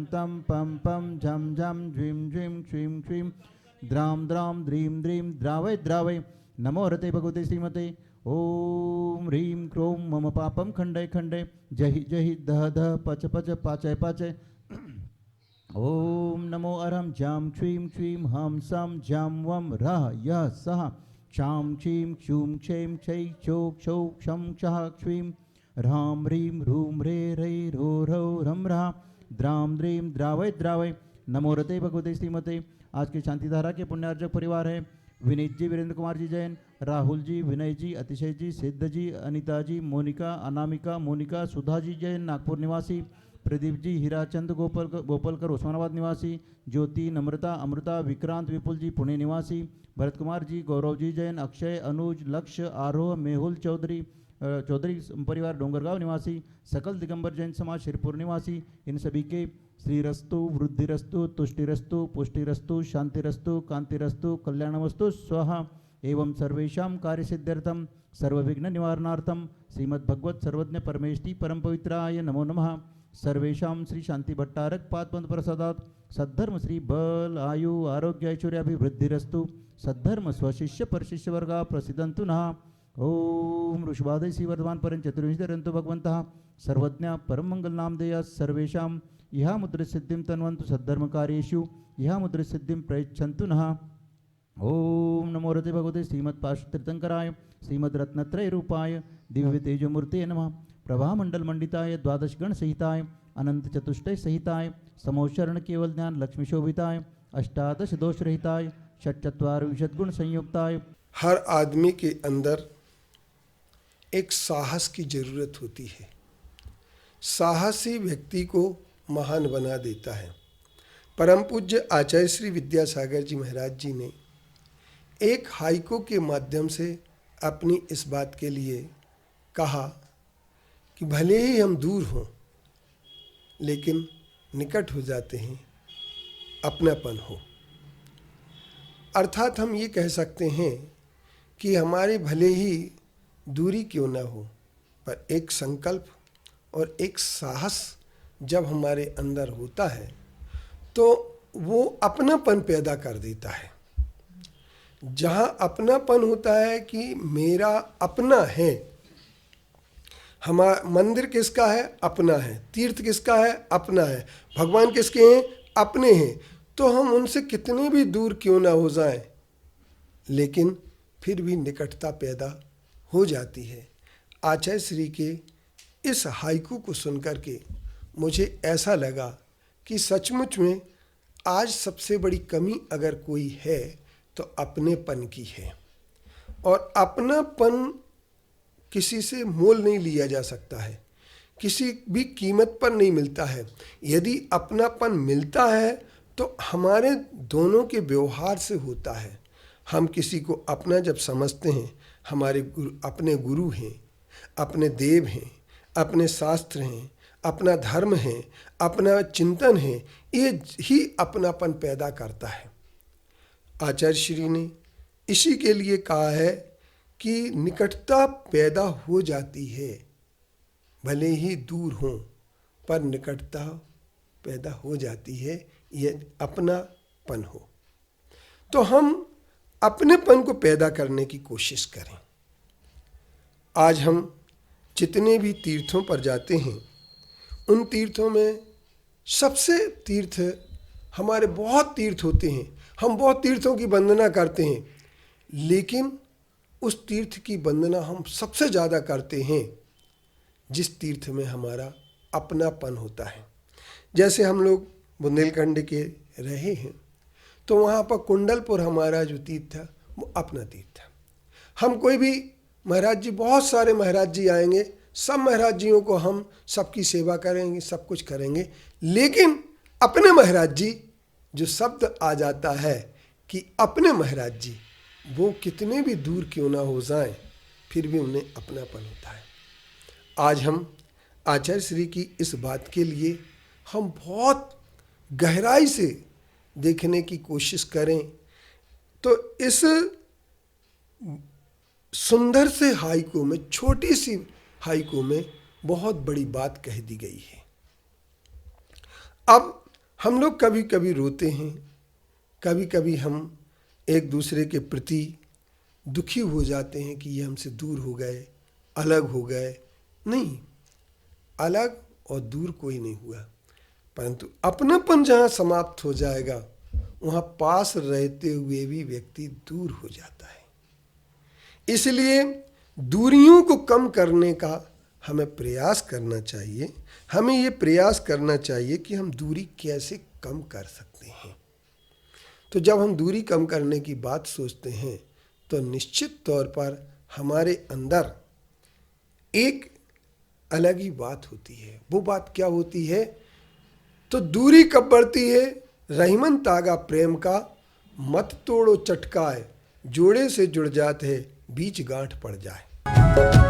तं पं पं झं झं झ्वीं झ्वीं क्ष्वीं क्ष्वीं द्रां द्रां द्रीं द्रीं द्रावय द्रावय नमो रते भगवते श्रीमते ओम ह्रीं क्रों मम पापं खण्डय खण्डय जहि जहि दह दह पच पच पाचय पाचय ओम नमो अरहं जां क्ष्वीं क्ष्वीं हं सं जां वं रः यः सः क्षां क्षीं क्षूं क्षें क्षै क्षौ क्षौ क्षं क्षः क्ष्वीं ह्रां ह्रीं ह्रूं ह्रे ह्रै ह्रो ह्रौ ह्रं ह्रः द्रां द्रीं द्रावय द्रावय नमो रते भगवते श्रीमते। आज की शांति धारा के पुण्यार्जक परिवार है विनीत जी, वीरेंद्र कुमार जी जैन, राहुल जी, विनय जी, अतिशय जी, सिद्ध जी, अनिता जी, मोनिका, अनामिका, मोनिका, सुधा जी जैन नागपुर निवासी, प्रदीप जी, हीराचंद गोपालकर उस्मानाबाद निवासी, ज्योति, नम्रता, अमृता, विक्रांत, विपुल जी पुणे निवासी, भरत कुमार जी, गौरव जी जैन, अक्षय, अनुज, लक्ष्य, आरोह, मेहुल चौधरी परिवार डोंगरगांव निवासी, सकल दिगंबर जैन समाज शिरपुर निवासी, इन सभी के श्रीरस्तु, वृद्धिरस्तु, तुष्टिरस्तु, पुष्टिरस्तु, शांतिरस्तु, कांतिरस्तु, कल्याणमस्तु स्वाहा एवं सर्वेषां कार्यसिद्ध्यर्थं सर्वविघ्न निवारणार्थं श्रीमद्भगवत सर्वज्ञ परमेष्टि परम पवित्राय नमो नमः। सर्वेषां श्री शांति भट्टारक पादपंथ प्रसादात् सद्धर्म श्री बल आयु आरोग्य ऐश्वर्याभिवृद्धिरस्तु सद्धर्म स्वशिष्य परशिष्य वर्गा प्रसिद्धंतु नः। ओम ऋषभादय श्री वर्धमान परं चतुर्विंशतिरन्तु भगवन्तः सर्वज्ञ परम मंगल नामधेय सर्वेषां यह मुद्रिसिद्धिं तन्वन्तु सद्धर्मकार्येषु यह मुद्रिसिद्धिं प्रयच्छन्तु नः। ओम नमो रते भगवते श्रीमत्पार्श्वतीर्थंकराय श्रीमद्रत्नत्रय रूपाय दिव्य तेजोमूर्ते नमः। प्रभामंडल मंडिताय द्वादश गण सहिताय अनंत चतुष्टय सहिताय समोचरण केवल ज्ञान लक्ष्मी शोभिताय अष्टादश दोष रहिताय षट्चत्वारिंशत् गुण संयुक्ताय। हर आदमी के अंदर एक साहस की जरूरत होती है। साहस ही व्यक्ति को महान बना देता है। परम पूज्य आचार्य श्री विद्यासागर जी महाराज जी ने एक हाइकू के माध्यम से अपनी इस बात के लिए कहा कि भले ही हम दूर हों लेकिन निकट हो जाते हैं, अपनापन हो। अर्थात हम ये कह सकते हैं कि हमारे भले ही दूरी क्यों ना हो पर एक संकल्प और एक साहस जब हमारे अंदर होता है तो वो अपनापन पैदा कर देता है। जहाँ अपनापन होता है कि मेरा अपना है, हमारा मंदिर किसका है? अपना है। तीर्थ किसका है? अपना है। भगवान किसके हैं? अपने हैं। तो हम उनसे कितने भी दूर क्यों ना हो जाएं, लेकिन फिर भी निकटता पैदा हो जाती है। आचार्य श्री के इस हाइकू को सुनकर के मुझे ऐसा लगा कि सचमुच में आज सबसे बड़ी कमी अगर कोई है तो अपनेपन की है। और अपनापन किसी से मोल नहीं लिया जा सकता है, किसी भी कीमत पर नहीं मिलता है। यदि अपनापन मिलता है तो हमारे दोनों के व्यवहार से होता है। हम किसी को अपना जब समझते हैं, हमारे अपने गुरु हैं, अपने देव हैं, अपने शास्त्र हैं, अपना धर्म है, अपना चिंतन है, ये ही अपनापन पैदा करता है। आचार्य श्री ने इसी के लिए कहा है कि निकटता पैदा हो जाती है, भले ही दूर हों पर निकटता पैदा हो जाती है, यह अपनापन हो। तो हम अपनेपन को पैदा करने की कोशिश करें। आज हम जितने भी तीर्थों पर जाते हैं, उन तीर्थों में सबसे तीर्थ, हमारे बहुत तीर्थ होते हैं, हम बहुत तीर्थों की वंदना करते हैं, लेकिन उस तीर्थ की वंदना हम सबसे ज़्यादा करते हैं जिस तीर्थ में हमारा अपनापन होता है। जैसे हम लोग बुंदेलखंड के रहे हैं तो वहाँ पर कुंडलपुर हमारा जो तीर्थ था वो अपना तीर्थ था। हम कोई भी महाराज जी, बहुत सारे महाराज जी आएंगे, सब महाराज जियों को हम सबकी सेवा करेंगे, सब कुछ करेंगे, लेकिन अपने महाराज जी जो शब्द आ जाता है कि अपने महाराज जी, वो कितने भी दूर क्यों ना हो जाएं, फिर भी उन्हें अपनापन होता है। आज हम आचार्य श्री की इस बात के लिए हम बहुत गहराई से देखने की कोशिश करें तो इस सुंदर से हाइकू में, छोटी सी हाइकू में बहुत बड़ी बात कह दी गई है। अब हम लोग कभी कभी रोते हैं, कभी कभी हम एक दूसरे के प्रति दुखी हो जाते हैं कि ये हमसे दूर हो गए, अलग हो गए। नहीं, अलग और दूर कोई नहीं हुआ, परंतु अपनापन जहाँ समाप्त हो जाएगा वहाँ पास रहते हुए भी व्यक्ति दूर हो जाता है। इसलिए दूरियों को कम करने का हमें प्रयास करना चाहिए। हमें ये प्रयास करना चाहिए कि हम दूरी कैसे कम कर सकते हैं। तो जब हम दूरी कम करने की बात सोचते हैं तो निश्चित तौर पर हमारे अंदर एक अलग ही बात होती है। वो बात क्या होती है? तो दूरी कब बढ़ती है? रहीमन तागा प्रेम का, मत तोड़ो चटकाए, जोड़े से जुड़ जाते बीच गांठ पड़ जाए।